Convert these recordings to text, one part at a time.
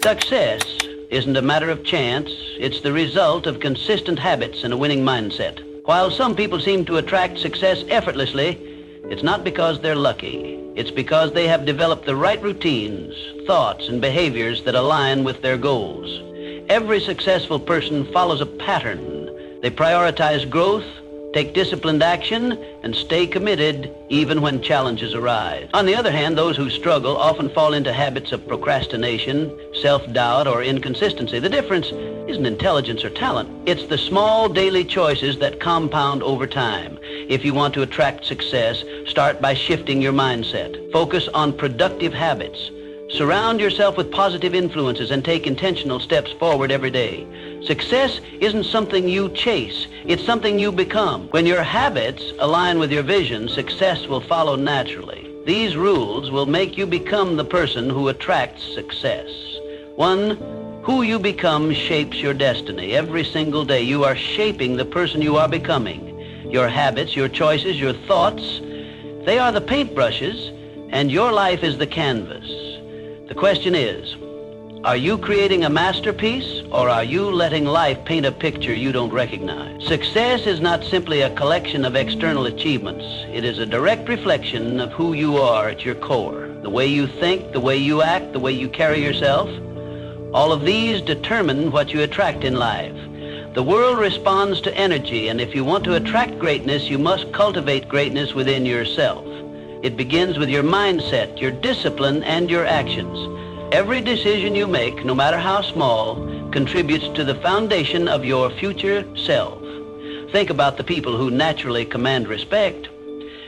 Success isn't a matter of chance. It's the result of consistent habits and a winning mindset. While some people seem to attract success effortlessly, it's not because they're lucky. It's because they have developed the right routines, thoughts, and behaviors that align with their goals. Every successful person follows a pattern. They prioritize growth, take disciplined action, and stay committed even when challenges arise. On the other hand, those who struggle often fall into habits of procrastination, self-doubt, or inconsistency. The difference isn't intelligence or talent. It's the small daily choices that compound over time. If you want to attract success, start by shifting your mindset. Focus on productive habits. Surround yourself with positive influences and take intentional steps forward every day. Success isn't something you chase, it's something you become. When your habits align with your vision, success will follow naturally. These rules will make you become the person who attracts success. 1, who you become shapes your destiny. Every single day you are shaping the person you are becoming. Your habits, your choices, your thoughts, they are the paintbrushes, and your life is the canvas. The question is, are you creating a masterpiece, or are you letting life paint a picture you don't recognize? Success is not simply a collection of external achievements. It is a direct reflection of who you are at your core. The way you think, the way you act, the way you carry yourself, all of these determine what you attract in life. The world responds to energy, and if you want to attract greatness, you must cultivate greatness within yourself. It begins with your mindset, your discipline, and your actions. Every decision you make, no matter how small, contributes to the foundation of your future self. Think about the people who naturally command respect.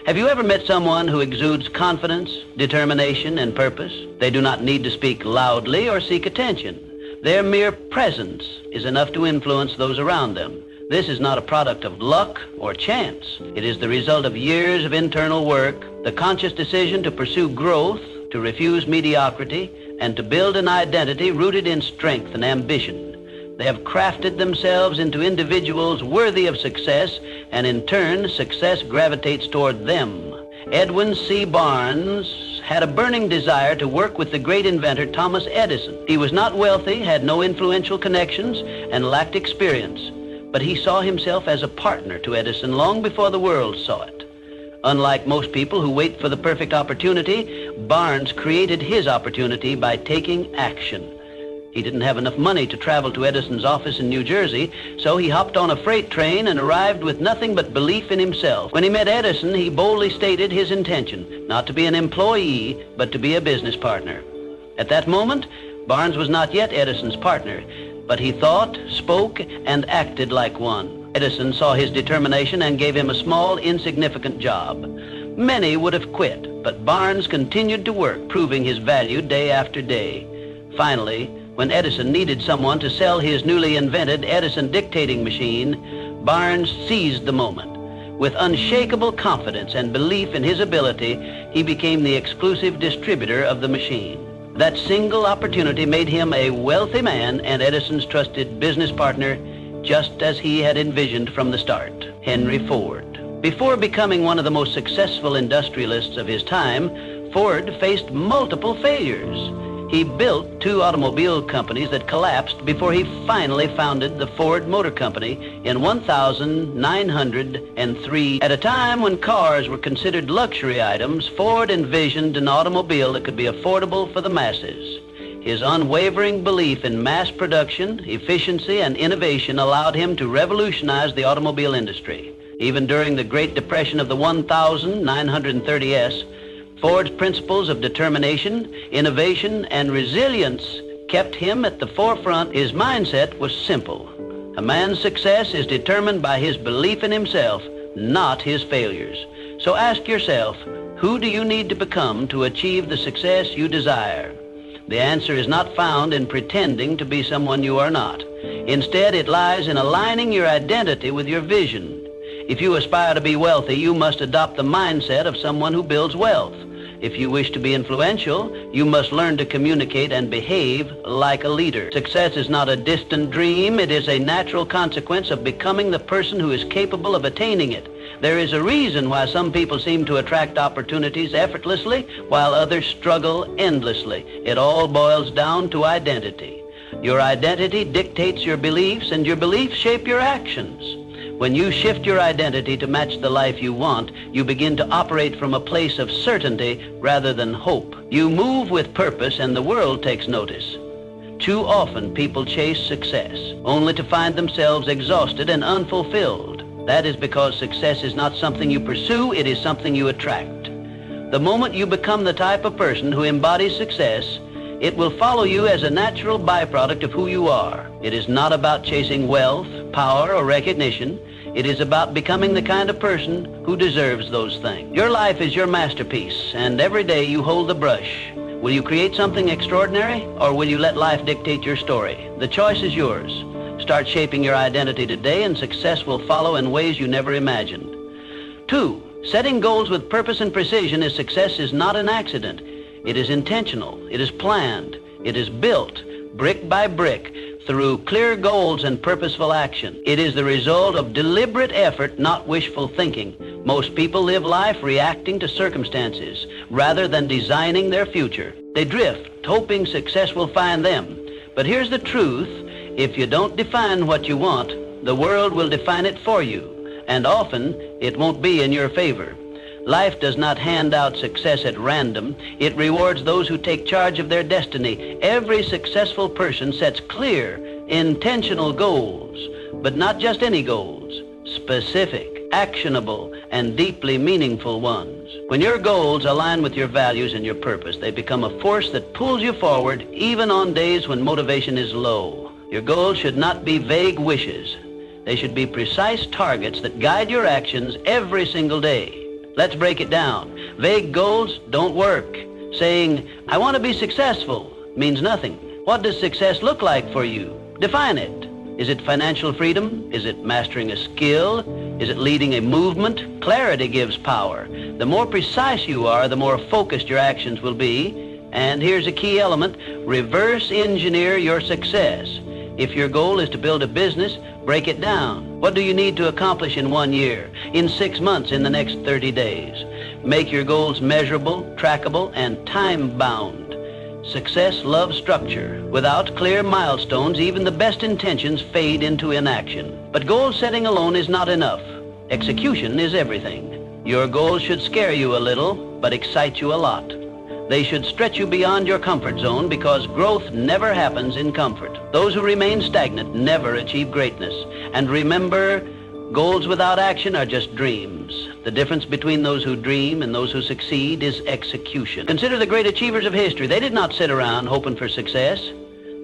Have you ever met someone who exudes confidence, determination, and purpose? They do not need to speak loudly or seek attention. Their mere presence is enough to influence those around them. This is not a product of luck or chance. It is the result of years of internal work, the conscious decision to pursue growth, to refuse mediocrity, and to build an identity rooted in strength and ambition. They have crafted themselves into individuals worthy of success, and in turn, success gravitates toward them. Edwin C. Barnes had a burning desire to work with the great inventor Thomas Edison. He was not wealthy, had no influential connections, and lacked experience. But he saw himself as a partner to Edison long before the world saw it. Unlike most people who wait for the perfect opportunity, Barnes created his opportunity by taking action. He didn't have enough money to travel to Edison's office in New Jersey, so he hopped on a freight train and arrived with nothing but belief in himself. When he met Edison, he boldly stated his intention, not to be an employee, but to be a business partner. At that moment, Barnes was not yet Edison's partner, but he thought, spoke, and acted like one. Edison saw his determination and gave him a small, insignificant job. Many would have quit, but Barnes continued to work, proving his value day after day. Finally, when Edison needed someone to sell his newly invented Edison dictating machine, Barnes seized the moment. With unshakable confidence and belief in his ability, he became the exclusive distributor of the machine. That single opportunity made him a wealthy man and Edison's trusted business partner, just as he had envisioned from the start. Henry Ford. Before becoming one of the most successful industrialists of his time, Ford faced multiple failures. He built 2 automobile companies that collapsed before he finally founded the Ford Motor Company in 1903. At a time when cars were considered luxury items, Ford envisioned an automobile that could be affordable for the masses. His unwavering belief in mass production, efficiency, and innovation allowed him to revolutionize the automobile industry. Even during the Great Depression of the 1930s, Ford's principles of determination, innovation, and resilience kept him at the forefront. His mindset was simple. A man's success is determined by his belief in himself, not his failures. So ask yourself, who do you need to become to achieve the success you desire? The answer is not found in pretending to be someone you are not. Instead, it lies in aligning your identity with your vision. If you aspire to be wealthy, you must adopt the mindset of someone who builds wealth. If you wish to be influential, you must learn to communicate and behave like a leader. Success is not a distant dream. It is a natural consequence of becoming the person who is capable of attaining it. There is a reason why some people seem to attract opportunities effortlessly while others struggle endlessly. It all boils down to identity. Your identity dictates your beliefs, and your beliefs shape your actions. When you shift your identity to match the life you want, you begin to operate from a place of certainty rather than hope. You move with purpose, and the world takes notice. Too often, people chase success, only to find themselves exhausted and unfulfilled. That is because success is not something you pursue, it is something you attract. The moment you become the type of person who embodies success, it will follow you as a natural byproduct of who you are. It is not about chasing wealth, power, or recognition. It is about becoming the kind of person who deserves those things. Your life is your masterpiece, and every day you hold the brush. Will you create something extraordinary, or will you let life dictate your story? The choice is yours. Start shaping your identity today, and success will follow in ways you never imagined. 2, setting goals with purpose and precision is success is not an accident. It is intentional. It is planned. It is built, brick by brick, through clear goals and purposeful action. It is the result of deliberate effort, not wishful thinking. Most people live life reacting to circumstances rather than designing their future. They drift, hoping success will find them. But here's the truth. If you don't define what you want, the world will define it for you, and often it won't be in your favor. Life does not hand out success at random. It rewards those who take charge of their destiny. Every successful person sets clear, intentional goals, but not just any goals. Specific, actionable, and deeply meaningful ones. When your goals align with your values and your purpose, they become a force that pulls you forward even on days when motivation is low. Your goals should not be vague wishes. They should be precise targets that guide your actions every single day. Let's break it down. Vague goals don't work. Saying, I want to be successful, means nothing. What does success look like for you? Define it. Is it financial freedom? Is it mastering a skill? Is it leading a movement? Clarity gives power. The more precise you are, the more focused your actions will be. And here's a key element. Reverse engineer your success. If your goal is to build a business, break it down. What do you need to accomplish in 1 year, in 6 months, in the next 30 days? Make your goals measurable, trackable, and time-bound. Success loves structure. Without clear milestones, even the best intentions fade into inaction. But goal setting alone is not enough. Execution is everything. Your goals should scare you a little, but excite you a lot. They should stretch you beyond your comfort zone, because growth never happens in comfort. Those who remain stagnant never achieve greatness. And remember, goals without action are just dreams. The difference between those who dream and those who succeed is execution. Consider the great achievers of history. They did not sit around hoping for success.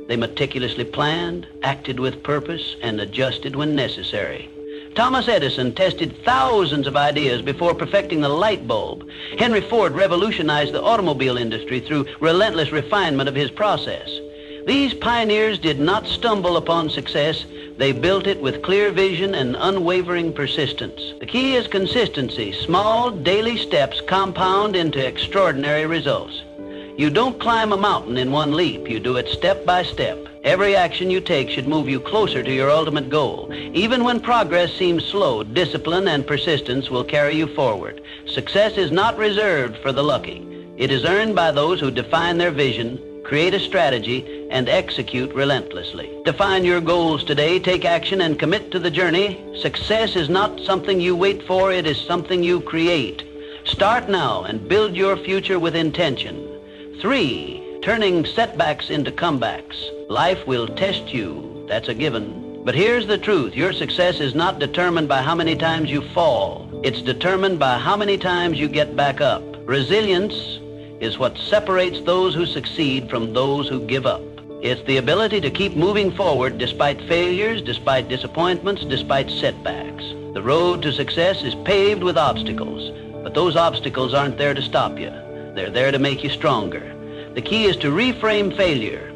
They meticulously planned, acted with purpose, and adjusted when necessary. Thomas Edison tested thousands of ideas before perfecting the light bulb. Henry Ford revolutionized the automobile industry through relentless refinement of his process. These pioneers did not stumble upon success. They built it with clear vision and unwavering persistence. The key is consistency. Small, daily steps compound into extraordinary results. You don't climb a mountain in one leap. You do it step by step. Every action you take should move you closer to your ultimate goal. Even when progress seems slow, discipline and persistence will carry you forward. Success is not reserved for the lucky. It is earned by those who define their vision, create a strategy, and execute relentlessly. Define your goals today, take action, and commit to the journey. Success is not something you wait for, it is something you create. Start now and build your future with intention. 3, turning setbacks into comebacks. Life will test you, that's a given. But here's the truth. Your success is not determined by how many times you fall. It's determined by how many times you get back up. Resilience is what separates those who succeed from those who give up. It's the ability to keep moving forward despite failures, despite disappointments, despite setbacks. The road to success is paved with obstacles, but those obstacles aren't there to stop you. They're there to make you stronger. The key is to reframe failure.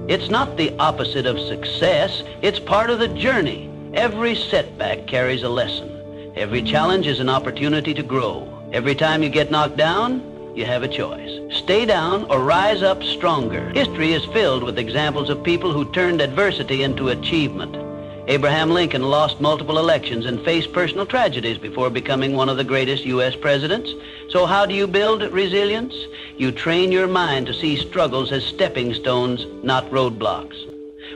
It's not the opposite of success. It's part of the journey. Every setback carries a lesson. Every challenge is an opportunity to grow. Every time you get knocked down, you have a choice. Stay down or rise up stronger. History is filled with examples of people who turned adversity into achievement. Abraham Lincoln lost multiple elections and faced personal tragedies before becoming one of the greatest U.S. presidents. So how do you build resilience? You train your mind to see struggles as stepping stones, not roadblocks.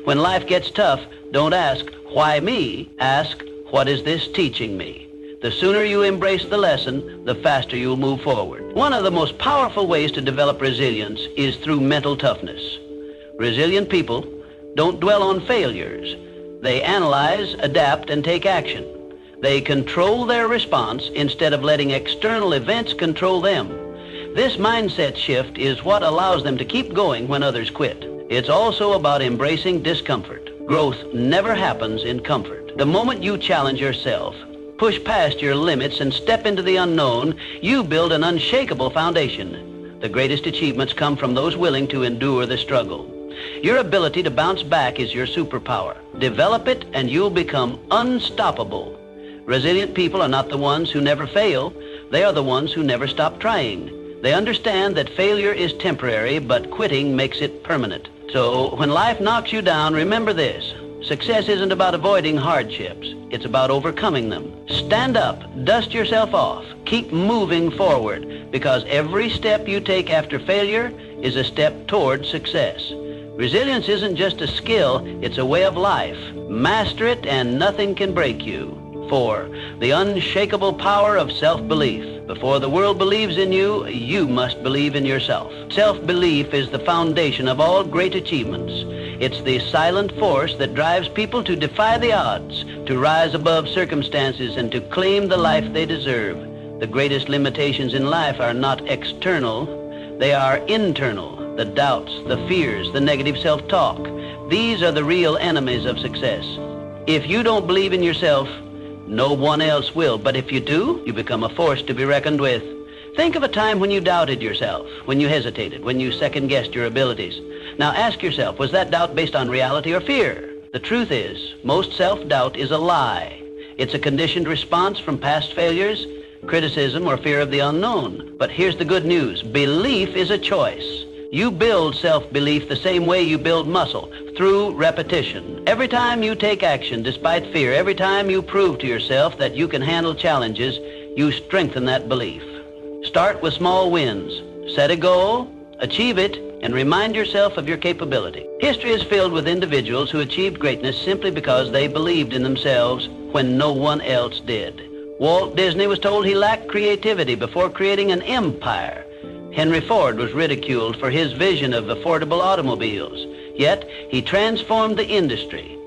When life gets tough, don't ask, why me? Ask, what is this teaching me? The sooner you embrace the lesson, the faster you'll move forward. One of the most powerful ways to develop resilience is through mental toughness. Resilient people don't dwell on failures. They analyze, adapt, and take action. They control their response instead of letting external events control them. This mindset shift is what allows them to keep going when others quit. It's also about embracing discomfort. Growth never happens in comfort. The moment you challenge yourself, push past your limits, and step into the unknown, you build an unshakable foundation. The greatest achievements come from those willing to endure the struggle. Your ability to bounce back is your superpower. Develop it and you'll become unstoppable. Resilient people are not the ones who never fail. They are the ones who never stop trying. They understand that failure is temporary, but quitting makes it permanent. So when life knocks you down, remember this. Success isn't about avoiding hardships. It's about overcoming them. Stand up, dust yourself off, keep moving forward, because every step you take after failure is a step toward success. Resilience isn't just a skill, it's a way of life. Master it and nothing can break you. 4. The unshakable power of self-belief. Before the world believes in you, you must believe in yourself. Self-belief is the foundation of all great achievements. It's the silent force that drives people to defy the odds, to rise above circumstances, and to claim the life they deserve. The greatest limitations in life are not external, they are internal. The doubts, the fears, the negative self-talk. These are the real enemies of success. If you don't believe in yourself, no one else will. But if you do, you become a force to be reckoned with. Think of a time when you doubted yourself, when you hesitated, when you second-guessed your abilities. Now ask yourself, was that doubt based on reality or fear? The truth is, most self-doubt is a lie. It's a conditioned response from past failures, criticism, or fear of the unknown. But here's the good news. Belief is a choice. You build self-belief the same way you build muscle, through repetition. Every time you take action despite fear, every time you prove to yourself that you can handle challenges, you strengthen that belief. Start with small wins. Set a goal, achieve it, and remind yourself of your capability. History is filled with individuals who achieved greatness simply because they believed in themselves when no one else did. Walt Disney was told he lacked creativity before creating an empire. Henry Ford was ridiculed for his vision of affordable automobiles, yet he transformed the industry.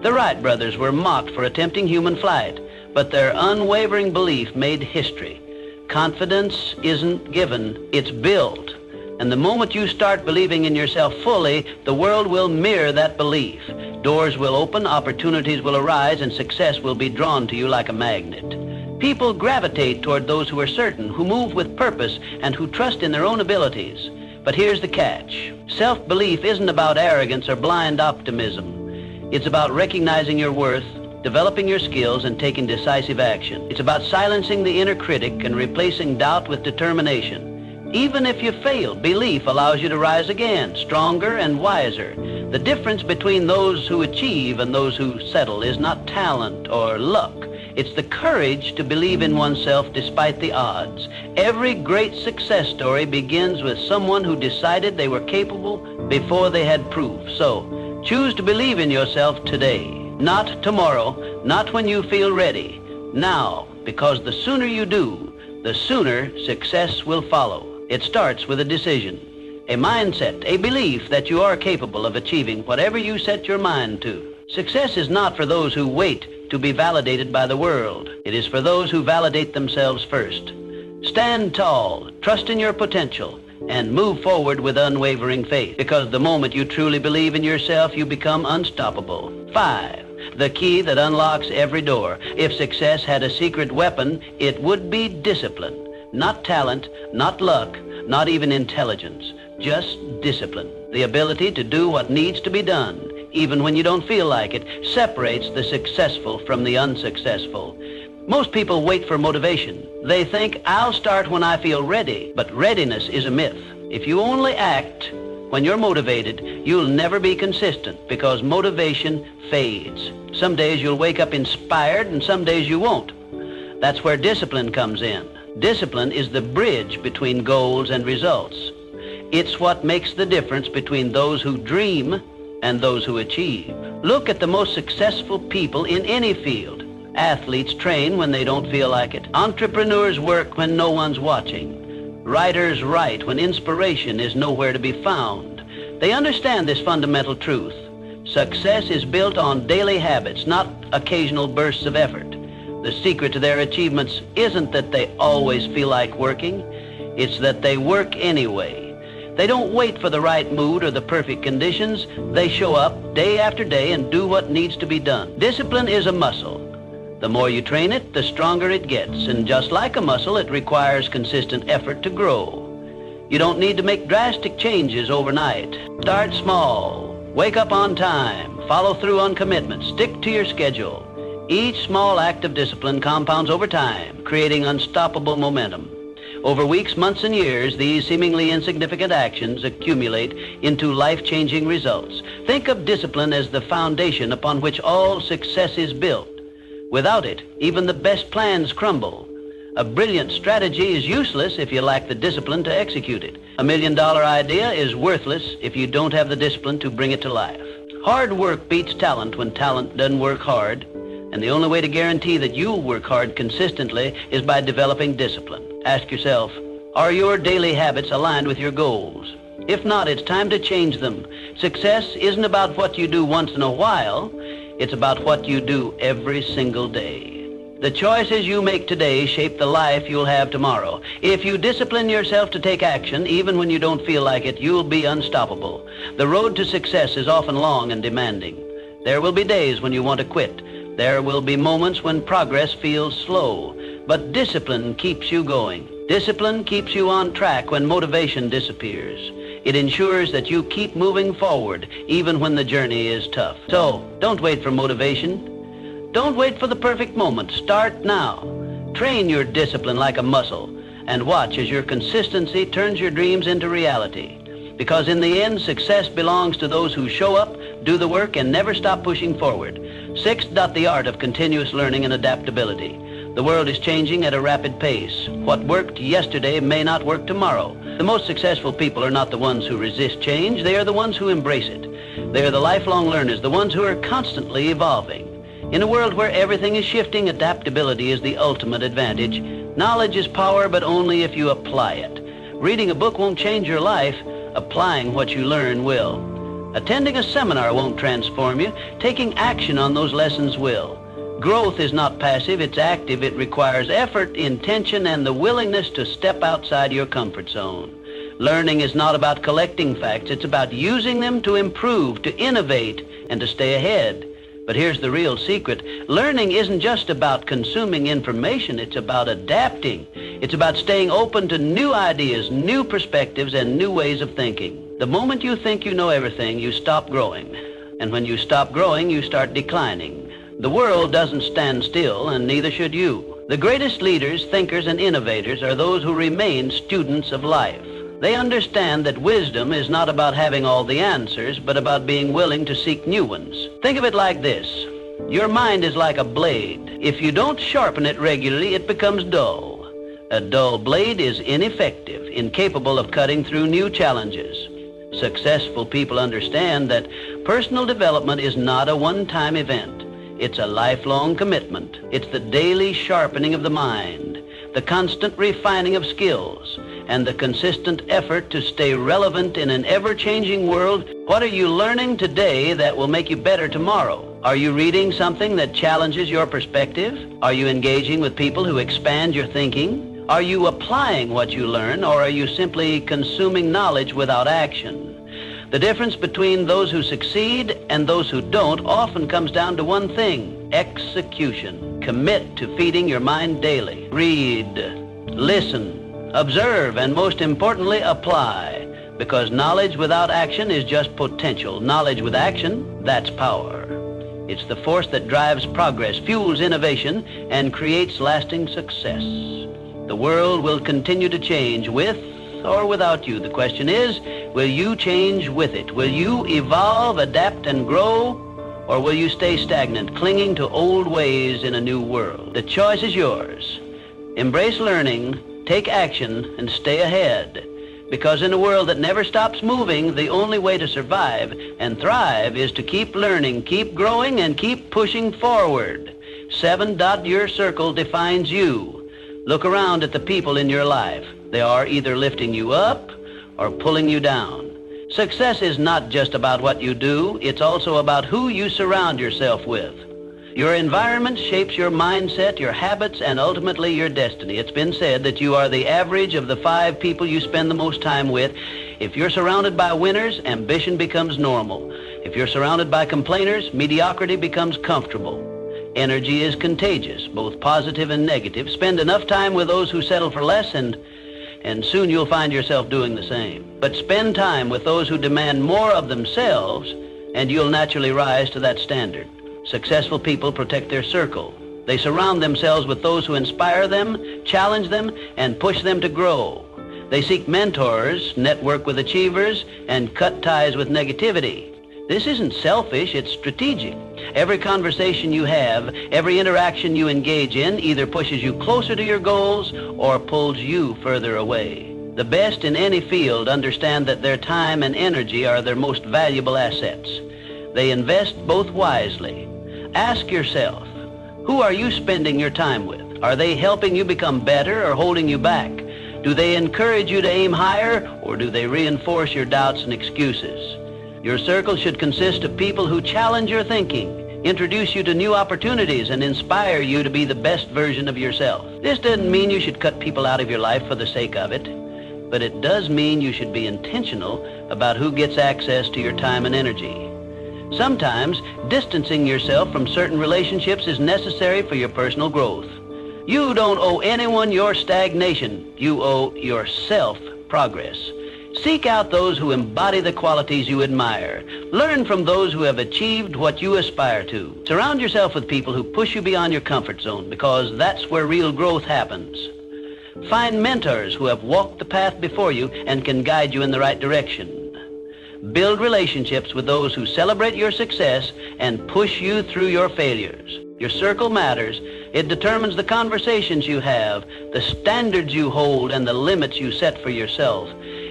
The Wright brothers were mocked for attempting human flight, but their unwavering belief made history. Confidence isn't given, it's built. And the moment you start believing in yourself fully, the world will mirror that belief. Doors will open, opportunities will arise, and success will be drawn to you like a magnet. People gravitate toward those who are certain, who move with purpose, and who trust in their own abilities. But here's the catch. Self-belief isn't about arrogance or blind optimism. It's about recognizing your worth, developing your skills, and taking decisive action. It's about silencing the inner critic and replacing doubt with determination. Even if you fail, belief allows you to rise again, stronger and wiser. The difference between those who achieve and those who settle is not talent or luck. It's the courage to believe in oneself despite the odds. Every great success story begins with someone who decided they were capable before they had proof. So, choose to believe in yourself today. Not tomorrow, not when you feel ready. Now, because the sooner you do, the sooner success will follow. It starts with a decision, a mindset, a belief that you are capable of achieving whatever you set your mind to. Success is not for those who wait to be validated by the world. It is for those who validate themselves first. Stand tall, trust in your potential, and move forward with unwavering faith, because the moment you truly believe in yourself, you become unstoppable. 5. The key that unlocks every door. If success had a secret weapon, it would be discipline. Not talent, not luck, not even intelligence, just discipline. The ability to do what needs to be done, even when you don't feel like it, separates the successful from the unsuccessful. Most people wait for motivation. They think, I'll start when I feel ready. But readiness is a myth. If you only act When you're motivated, you'll never be consistent because motivation fades. Some days you'll wake up inspired and some days you won't. That's where discipline comes in. Discipline is the bridge between goals and results. It's what makes the difference between those who dream and those who achieve. Look at the most successful people in any field. Athletes train when they don't feel like it. Entrepreneurs work when no one's watching. Writers write when inspiration is nowhere to be found. They understand this fundamental truth. Success is built on daily habits, not occasional bursts of effort. The secret to their achievements isn't that they always feel like working. It's that they work anyway. They don't wait for the right mood or the perfect conditions. They show up day after day and do what needs to be done. Discipline is a muscle. The more you train it, the stronger it gets. And just like a muscle, it requires consistent effort to grow. You don't need to make drastic changes overnight. Start small. Wake up on time. Follow through on commitments. Stick to your schedule. Each small act of discipline compounds over time, creating unstoppable momentum. Over weeks, months, and years, these seemingly insignificant actions accumulate into life-changing results. Think of discipline as the foundation upon which all success is built. Without it, even the best plans crumble. A brilliant strategy is useless if you lack the discipline to execute it. A $1 million idea is worthless if you don't have the discipline to bring it to life. Hard work beats talent when talent doesn't work hard. And the only way to guarantee that you'll work hard consistently is by developing discipline. Ask yourself, are your daily habits aligned with your goals? If not, it's time to change them. Success isn't about what you do once in a while. It's about what you do every single day. The choices you make today shape the life you'll have tomorrow. If you discipline yourself to take action, even when you don't feel like it, you'll be unstoppable. The road to success is often long and demanding. There will be days when you want to quit. There will be moments when progress feels slow. But discipline keeps you going. Discipline keeps you on track when motivation disappears. It ensures that you keep moving forward even when the journey is tough. So, don't wait for motivation. Don't wait for the perfect moment. Start now. Train your discipline like a muscle and watch as your consistency turns your dreams into reality. Because in the end, success belongs to those who show up, do the work, and never stop pushing forward. Sixth, the art of continuous learning and adaptability. The world is changing at a rapid pace. What worked yesterday may not work tomorrow. The most successful people are not the ones who resist change. They are the ones who embrace it. They are the lifelong learners, the ones who are constantly evolving. In a world where everything is shifting, adaptability is the ultimate advantage. Knowledge is power, but only if you apply it. Reading a book won't change your life. Applying what you learn will. Attending a seminar won't transform you. Taking action on those lessons will. Growth is not passive, it's active. It requires effort, intention, and the willingness to step outside your comfort zone. Learning is not about collecting facts, it's about using them to improve, to innovate, and to stay ahead. But here's the real secret. Learning isn't just about consuming information, it's about adapting. It's about staying open to new ideas, new perspectives, and new ways of thinking. The moment you think you know everything, you stop growing. And when you stop growing, you start declining. The world doesn't stand still, and neither should you. The greatest leaders, thinkers, and innovators are those who remain students of life. They understand that wisdom is not about having all the answers, but about being willing to seek new ones. Think of it like this. Your mind is like a blade. If you don't sharpen it regularly, it becomes dull. A dull blade is ineffective, incapable of cutting through new challenges. Successful people understand that personal development is not a one-time event. It's a lifelong commitment. It's the daily sharpening of the mind, the constant refining of skills, and the consistent effort to stay relevant in an ever-changing world. What are you learning today that will make you better tomorrow? Are you reading something that challenges your perspective? Are you engaging with people who expand your thinking? Are you applying what you learn, or are you simply consuming knowledge without action? The difference between those who succeed and those who don't often comes down to one thing: execution. Commit to feeding your mind daily. Read, listen, observe, and most importantly, apply. Because knowledge without action is just potential. Knowledge with action, that's power. It's the force that drives progress, fuels innovation, and creates lasting success. The world will continue to change with or without you. The question is, Will you change with it? Will you evolve, adapt, and grow? Or will you stay stagnant, clinging to old ways in a new world? The choice is yours. Embrace learning, take action, and stay ahead. Because in a world that never stops moving, the only way to survive and thrive is to keep learning, keep growing, and keep pushing forward. 7. Your circle defines you. Look around at the people in your life. They are either lifting you up or pulling you down. Success is not just about what you do, it's also about who you surround yourself with. Your environment shapes your mindset, your habits, and ultimately your destiny. It's been said that you are the average of the 5 people you spend the most time with. If you're surrounded by winners, ambition becomes normal. If you're surrounded by complainers, mediocrity becomes comfortable. Energy is contagious, both positive and negative. Spend enough time with those who settle for less, and soon you'll find yourself doing the same. But spend time with those who demand more of themselves, and you'll naturally rise to that standard. Successful people protect their circle. They surround themselves with those who inspire them, challenge them, and push them to grow. They seek mentors, network with achievers, and cut ties with negativity. This isn't selfish, it's strategic. Every conversation you have, every interaction you engage in either pushes you closer to your goals or pulls you further away. The best in any field understand that their time and energy are their most valuable assets. They invest both wisely. Ask yourself, who are you spending your time with? Are they helping you become better or holding you back? Do they encourage you to aim higher, or do they reinforce your doubts and excuses? Your circle should consist of people who challenge your thinking, introduce you to new opportunities, and inspire you to be the best version of yourself. This doesn't mean you should cut people out of your life for the sake of it, but it does mean you should be intentional about who gets access to your time and energy. Sometimes, distancing yourself from certain relationships is necessary for your personal growth. You don't owe anyone your stagnation. You owe yourself progress. Seek out those who embody the qualities you admire. Learn from those who have achieved what you aspire to. Surround yourself with people who push you beyond your comfort zone, because that's where real growth happens. Find mentors who have walked the path before you and can guide you in the right direction. Build relationships with those who celebrate your success and push you through your failures. Your circle matters. It determines the conversations you have, the standards you hold, and the limits you set for yourself.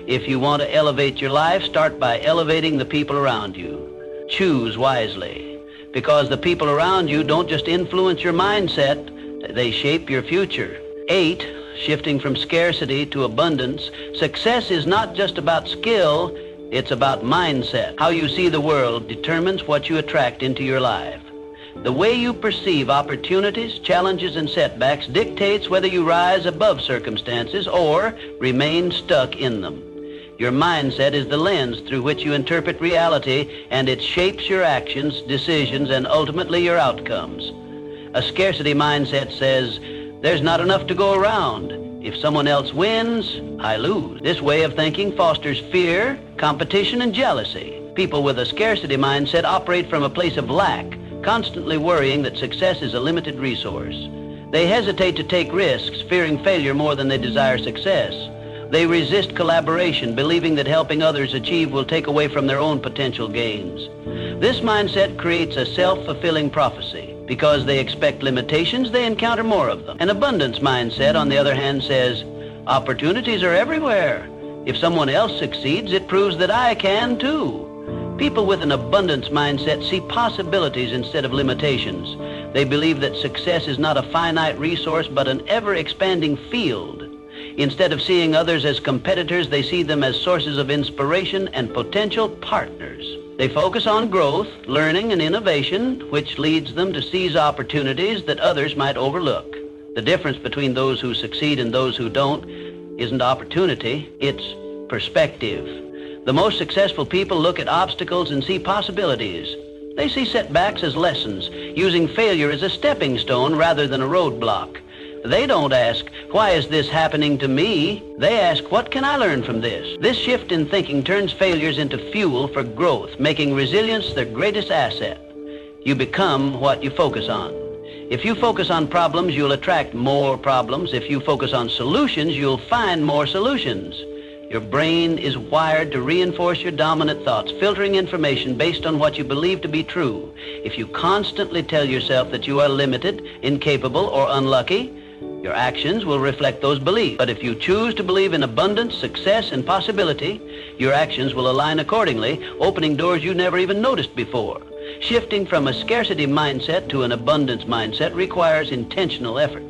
If you want to elevate your life, start by elevating the people around you. Choose wisely, because the people around you don't just influence your mindset, they shape your future. 8, shifting from scarcity to abundance. Success is not just about skill, it's about mindset. How you see the world determines what you attract into your life. The way you perceive opportunities, challenges, and setbacks dictates whether you rise above circumstances or remain stuck in them. Your mindset is the lens through which you interpret reality, and it shapes your actions, decisions, and ultimately your outcomes. A scarcity mindset says, there's not enough to go around. If someone else wins, I lose. This way of thinking fosters fear, competition, and jealousy. People with a scarcity mindset operate from a place of lack, constantly worrying that success is a limited resource. They hesitate to take risks, fearing failure more than they desire success. They resist collaboration, believing that helping others achieve will take away from their own potential gains. This mindset creates a self-fulfilling prophecy. Because they expect limitations, they encounter more of them. An abundance mindset, on the other hand, says, opportunities are everywhere. If someone else succeeds, it proves that I can too. People with an abundance mindset see possibilities instead of limitations. They believe that success is not a finite resource, but an ever-expanding field. Instead of seeing others as competitors, they see them as sources of inspiration and potential partners. They focus on growth, learning, and innovation, which leads them to seize opportunities that others might overlook. The difference between those who succeed and those who don't isn't opportunity, it's perspective. The most successful people look at obstacles and see possibilities. They see setbacks as lessons, using failure as a stepping stone rather than a roadblock. They don't ask, why is this happening to me? They ask, what can I learn from this? This shift in thinking turns failures into fuel for growth, making resilience their greatest asset. You become what you focus on. If you focus on problems, you'll attract more problems. If you focus on solutions, you'll find more solutions. Your brain is wired to reinforce your dominant thoughts, filtering information based on what you believe to be true. If you constantly tell yourself that you are limited, incapable, or unlucky, your actions will reflect those beliefs. But if you choose to believe in abundance, success, and possibility, your actions will align accordingly, opening doors you never even noticed before. Shifting from a scarcity mindset to an abundance mindset requires intentional effort.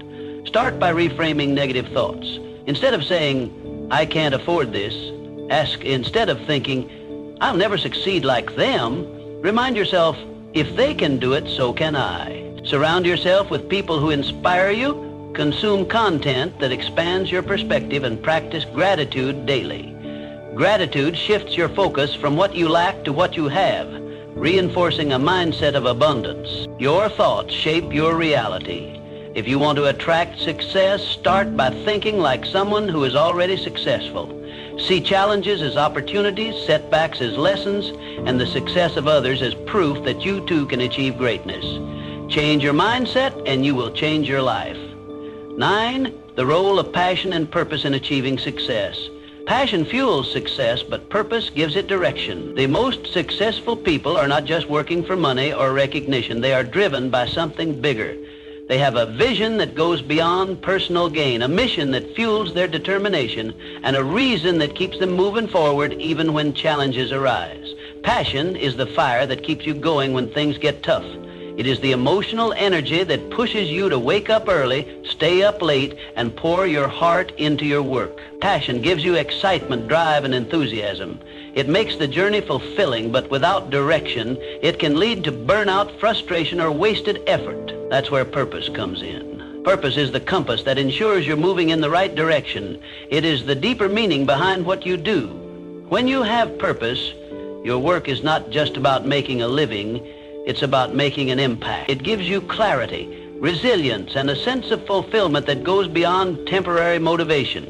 Start by reframing negative thoughts. Instead of saying, "I can't afford this," ask, instead of thinking, "I'll never succeed like them," remind yourself, "If they can do it, so can I." Surround yourself with people who inspire you. Consume content that expands your perspective and practice gratitude daily. Gratitude shifts your focus from what you lack to what you have, reinforcing a mindset of abundance. Your thoughts shape your reality. If you want to attract success, start by thinking like someone who is already successful. See challenges as opportunities, setbacks as lessons, and the success of others as proof that you too can achieve greatness. Change your mindset and you will change your life. 9, the role of passion and purpose in achieving success. Passion fuels success, but purpose gives it direction. The most successful people are not just working for money or recognition. They are driven by something bigger. They have a vision that goes beyond personal gain, a mission that fuels their determination, and a reason that keeps them moving forward even when challenges arise. Passion is the fire that keeps you going when things get tough. It is the emotional energy that pushes you to wake up early, stay up late, and pour your heart into your work. Passion gives you excitement, drive, and enthusiasm. It makes the journey fulfilling, but without direction, it can lead to burnout, frustration, or wasted effort. That's where purpose comes in. Purpose is the compass that ensures you're moving in the right direction. It is the deeper meaning behind what you do. When you have purpose, your work is not just about making a living. It's about making an impact. It gives you clarity, resilience, and a sense of fulfillment that goes beyond temporary motivation.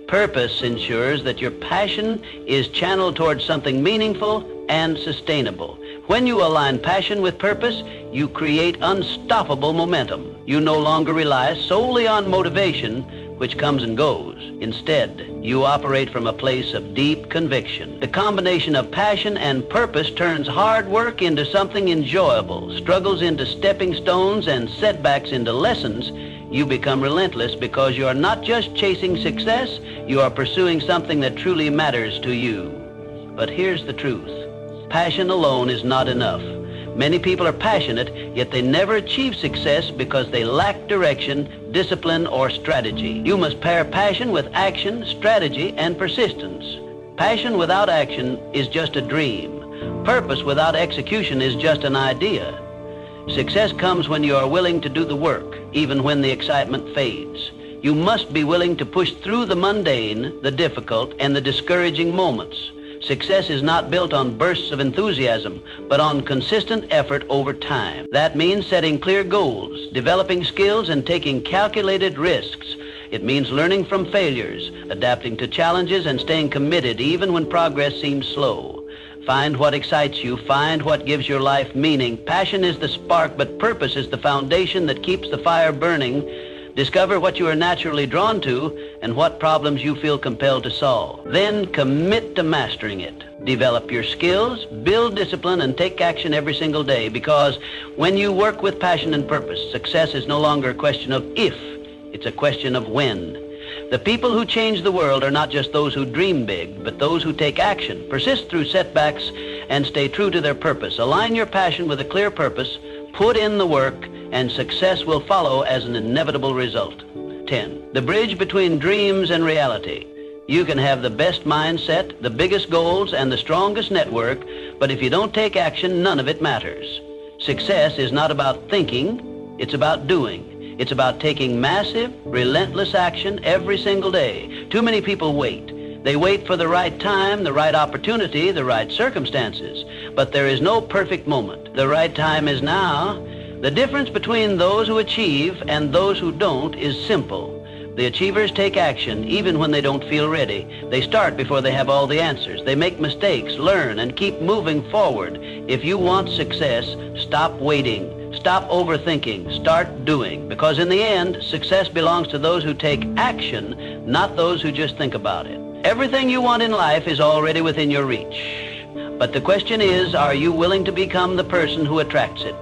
Purpose ensures that your passion is channeled towards something meaningful and sustainable. When you align passion with purpose, you create unstoppable momentum. You no longer rely solely on motivation, which comes and goes. Instead, you operate from a place of deep conviction. The combination of passion and purpose turns hard work into something enjoyable, struggles into stepping stones, and setbacks into lessons. You become relentless because you are not just chasing success, you are pursuing something that truly matters to you. But here's the truth. Passion alone is not enough. Many people are passionate, yet they never achieve success because they lack direction, discipline, or strategy. You must pair passion with action, strategy, and persistence. Passion without action is just a dream. Purpose without execution is just an idea. Success comes when you are willing to do the work, even when the excitement fades. You must be willing to push through the mundane, the difficult, and the discouraging moments. Success is not built on bursts of enthusiasm, but on consistent effort over time. That means setting clear goals, developing skills, and taking calculated risks. It means learning from failures, adapting to challenges, and staying committed even when progress seems slow. Find what excites you. Find what gives your life meaning. Passion is the spark, but purpose is the foundation that keeps the fire burning. Discover what you are naturally drawn to and what problems you feel compelled to solve. Then commit to mastering it. Develop your skills, build discipline, and take action every single day, because when you work with passion and purpose, success is no longer a question of if, it's a question of when. The people who change the world are not just those who dream big, but those who take action, persist through setbacks, and stay true to their purpose. Align your passion with a clear purpose, put in the work, and success will follow as an inevitable result. 10. The bridge between dreams and reality. You can have the best mindset, the biggest goals, and the strongest network, but if you don't take action, none of it matters. Success is not about thinking, it's about doing. It's about taking massive, relentless action every single day. Too many people wait. They wait for the right time, the right opportunity, the right circumstances. But there is no perfect moment. The right time is now. The difference between those who achieve and those who don't is simple. The achievers take action even when they don't feel ready. They start before they have all the answers. They make mistakes, learn, and keep moving forward. If you want success, stop waiting. Stop overthinking. Start doing. Because in the end, success belongs to those who take action, not those who just think about it. Everything you want in life is already within your reach. But the question is, are you willing to become the person who attracts it?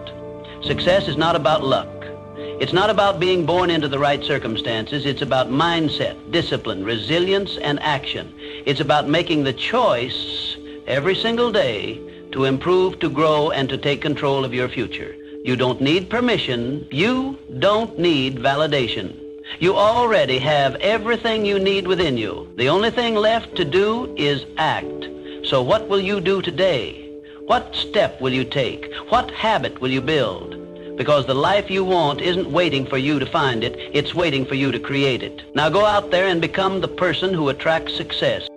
Success is not about luck. It's not about being born into the right circumstances. It's about mindset, discipline, resilience, and action. It's about making the choice every single day to improve, to grow, and to take control of your future. You don't need permission. You don't need validation. You already have everything you need within you. The only thing left to do is act. So what will you do today? What step will you take? What habit will you build? Because the life you want isn't waiting for you to find it. It's waiting for you to create it. Now go out there and become the person who attracts success.